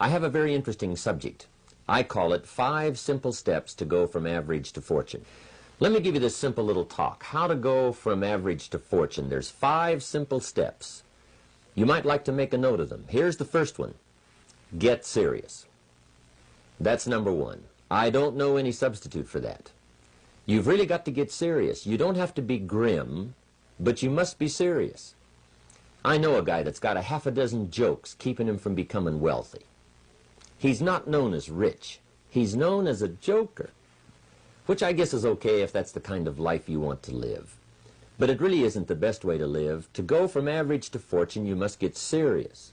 I have a very interesting subject. I call it 5 simple steps to go from average to fortune. Let me give you this simple little talk. How to go from average to fortune. There's 5 simple steps. You might like to make a note of them. Here's the first one. Get serious. That's number 1. I don't know any substitute for that. You've really got to get serious. You don't have to be grim, but you must be serious. I know a guy that's got a half a dozen jokes keeping him from becoming wealthy. He's not known as rich. He's known as a joker, which I guess is okay if that's the kind of life you want to live. But it really isn't the best way to live. To go from average to fortune, you must get serious.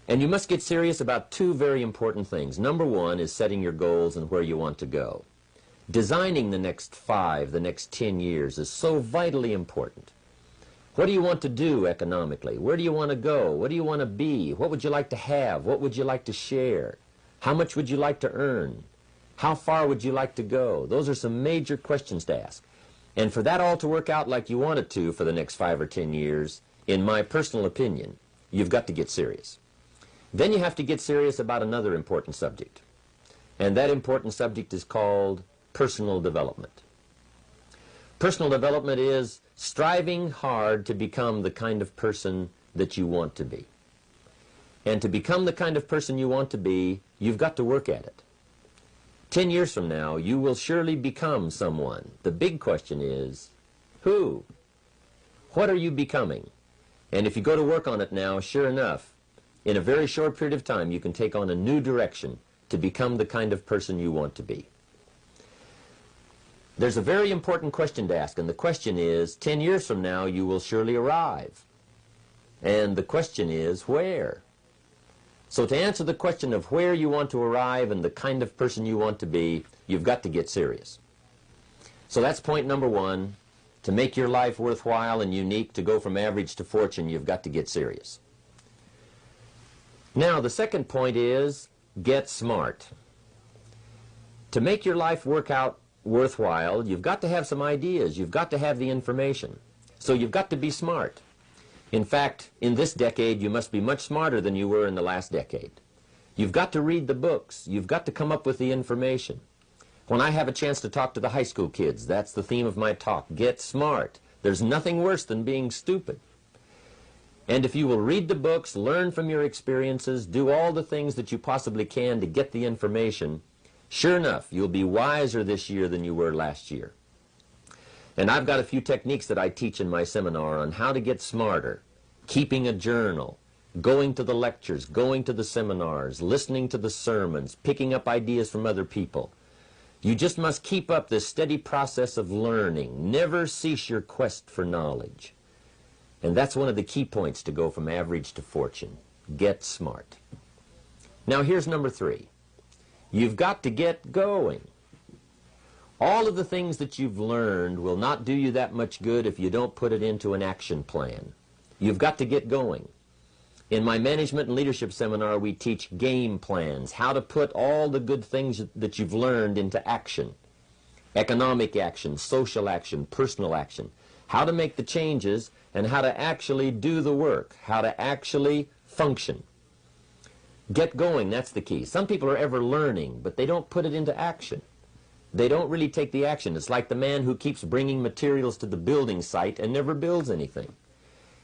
And you must get serious about 2 very important things. Number 1 is setting your goals and where you want to go. Designing the next 5, the next 10 years is so vitally important. What do you want to do economically? Where do you want to go? What do you want to be? What would you like to have? What would you like to share? How much would you like to earn? How far would you like to go? Those are some major questions to ask. And for that all to work out like you want it to for the next 5 or 10 years, in my personal opinion, you've got to get serious. Then you have to get serious about another important subject. And that important subject is called personal development. Personal development is striving hard to become the kind of person that you want to be. And to become the kind of person you want to be, you've got to work at it. 10 years from now, you will surely become someone. The big question is, who? What are you becoming? And if you go to work on it now, sure enough, in a very short period of time, you can take on a new direction to become the kind of person you want to be. There's a very important question to ask, and the question is, 10 years from now, you will surely arrive. And the question is, where? So to answer the question of where you want to arrive and the kind of person you want to be, you've got to get serious. So that's point number 1. To make your life worthwhile and unique, to go from average to fortune, you've got to get serious. Now, the second point is, get smart. To make your life work out worthwhile, you've got to have some ideas. You've got to have the information. So you've got to be smart. In fact, in this decade, you must be much smarter than you were in the last decade. You've got to read the books. You've got to come up with the information. When I have a chance to talk to the high school kids, that's the theme of my talk. Get smart. There's nothing worse than being stupid. And if you will read the books, learn from your experiences, do all the things that you possibly can to get the information, sure enough, you'll be wiser this year than you were last year. And I've got a few techniques that I teach in my seminar on how to get smarter, keeping a journal, going to the lectures, going to the seminars, listening to the sermons, picking up ideas from other people. You just must keep up this steady process of learning. Never cease your quest for knowledge. And that's one of the key points to go from average to fortune. Get smart. Now here's number 3. You've got to get going. All of the things that you've learned will not do you that much good if you don't put it into an action plan. You've got to get going. In my management and leadership seminar, we teach game plans, how to put all the good things that you've learned into action. Economic action, social action, personal action. How to make the changes and how to actually do the work, how to actually function. Get going, that's the key. Some people are ever learning, but they don't put it into action. They don't really take the action. It's like the man who keeps bringing materials to the building site and never builds anything.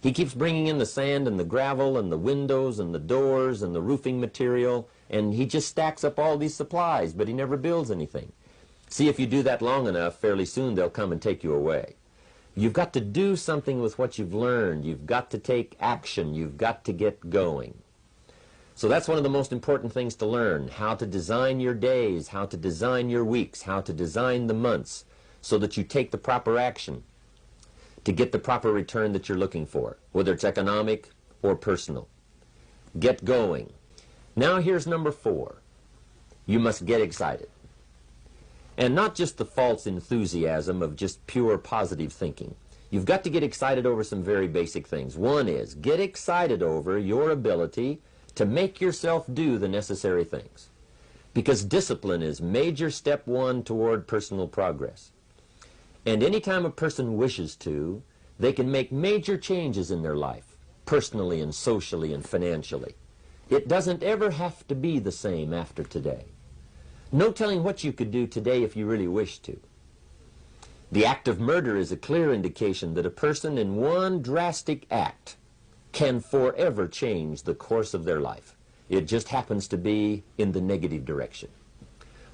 He keeps bringing in the sand and the gravel and the windows and the doors and the roofing material, and he just stacks up all these supplies, but he never builds anything. See, if you do that long enough, fairly soon they'll come and take you away. You've got to do something with what you've learned. You've got to take action. You've got to get going. So that's one of the most important things to learn, how to design your days, how to design your weeks, how to design the months so that you take the proper action to get the proper return that you're looking for, whether it's economic or personal. Get going. Now here's number 4. You must get excited. And not just the false enthusiasm of just pure positive thinking. You've got to get excited over some very basic things. One is, get excited over your ability to make yourself do the necessary things. Because discipline is major step 1 toward personal progress. And anytime a person wishes to, they can make major changes in their life, personally and socially and financially. It doesn't ever have to be the same after today. No telling what you could do today if you really wished to. The act of murder is a clear indication that a person in one drastic act can forever change the course of their life. It just happens to be in the negative direction.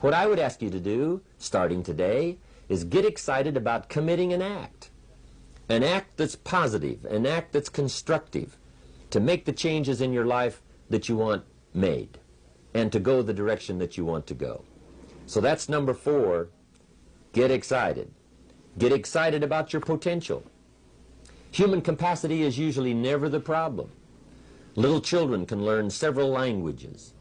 What I would ask you to do, starting today, is get excited about committing an act that's positive, an act that's constructive, to make the changes in your life that you want made, and to go the direction that you want to go. So that's number 4, get excited. Get excited about your potential. Human capacity is usually never the problem. Little children can learn several languages.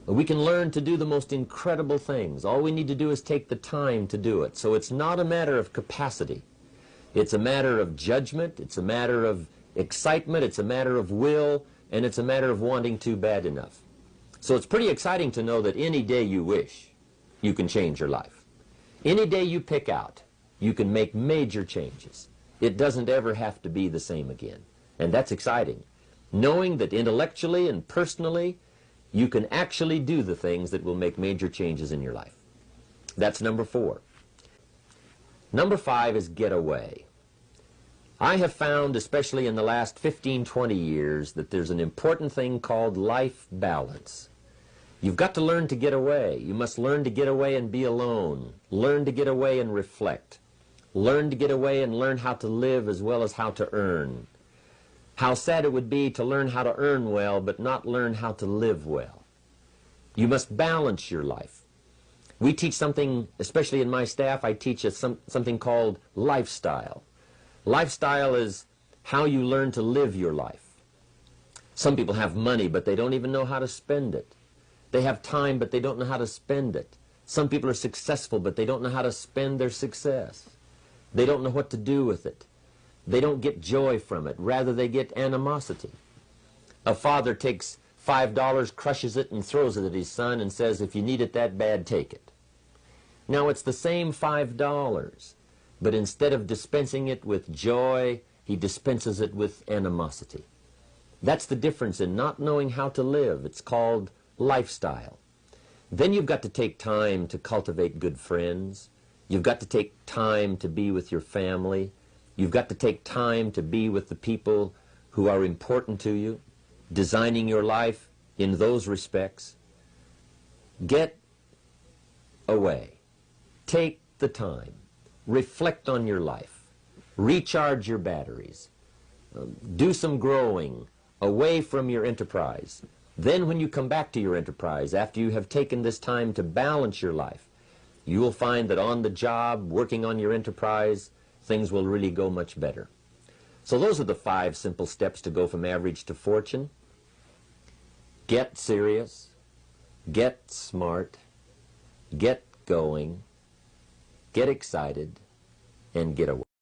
We can learn to do the most incredible things. All we need to do is take the time to do it. So it's not a matter of capacity. It's a matter of judgment. It's a matter of excitement. It's a matter of will. And it's a matter of wanting to bad enough. So it's pretty exciting to know that any day you wish, you can change your life. Any day you pick out, you can make major changes. It doesn't ever have to be the same again. And that's exciting. Knowing that intellectually and personally, you can actually do the things that will make major changes in your life. That's number 4. Number 5 is get away. I have found, especially in the last 15, 20 years, that there's an important thing called life balance. You've got to learn to get away. You must learn to get away and be alone. Learn to get away and reflect. Learn to get away and learn how to live as well as how to earn. How sad it would be to learn how to earn well but not learn how to live well. You must balance your life. We teach something, especially in my staff, I teach something called lifestyle. Lifestyle is how you learn to live your life. Some people have money, but they don't even know how to spend it. They have time, but they don't know how to spend it. Some people are successful, but they don't know how to spend their success. They don't know what to do with it. They don't get joy from it. Rather, they get animosity. A father takes $5, crushes it, and throws it at his son and says, if you need it that bad, take it. Now, it's the same $5, but instead of dispensing it with joy, he dispenses it with animosity. That's the difference in not knowing how to live. It's called lifestyle. Then you've got to take time to cultivate good friends. You've got to take time to be with your family. You've got to take time to be with the people who are important to you, designing your life in those respects. Get away. Take the time. Reflect on your life. Recharge your batteries. Do some growing away from your enterprise. Then when you come back to your enterprise, after you have taken this time to balance your life, you will find that on the job, working on your enterprise, things will really go much better. So those are the 5 simple steps to go from average to fortune. Get serious, get smart, get going, get excited, and get away.